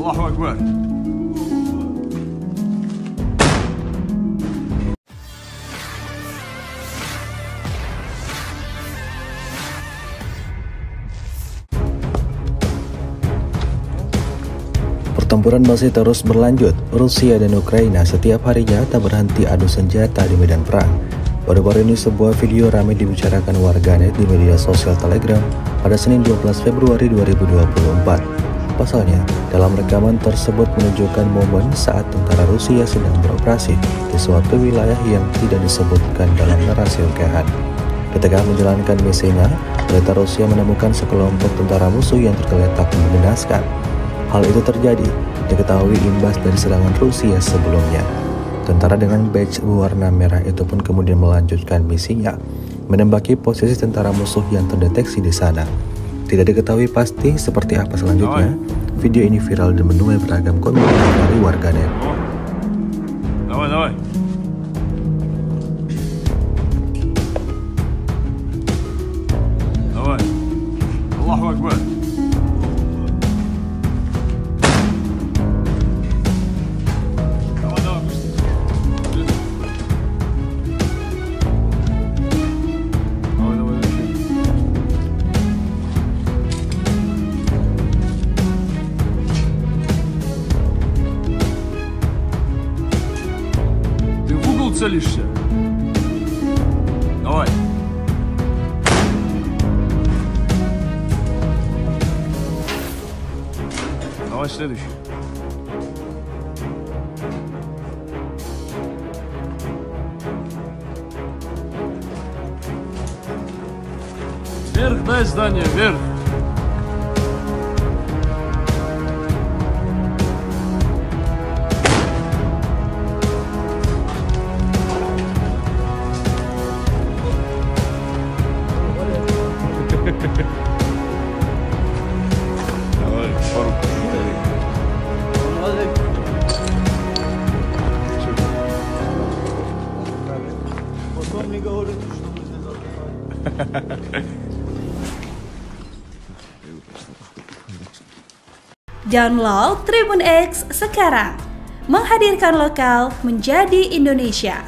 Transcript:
Allahu Akbar. Pertempuran masih terus berlanjut. Rusia dan Ukraina setiap harinya tak berhenti adu senjata di medan perang. Baru-baru ini sebuah video ramai dibicarakan warganet di media sosial Telegram pada Senin 12 Februari 2024. Pasalnya, dalam rekaman tersebut menunjukkan momen saat tentara Rusia sedang beroperasi di suatu wilayah yang tidak disebutkan dalam narasi rekahan. Ketika menjalankan misinya, militer Rusia menemukan sekelompok tentara musuh yang tergeletak mengenaskan. Hal itu terjadi diketahui imbas dari serangan Rusia sebelumnya. Tentara dengan badge berwarna merah itu pun kemudian melanjutkan misinya, menembaki posisi tentara musuh yang terdeteksi di sana. Tidak diketahui pasti seperti apa selanjutnya. Video ini viral dan menuai beragam komentar dari warganet. Давай. Allahu Akbar. Целишься? Давай. Давай следующий. Вверх, дай здание, вверх. Давай, пару комментариев. Потом не говорите, что мы здесь отдыхаем. Download Tribun X sekarang, menghadirkan lokal menjadi Indonesia.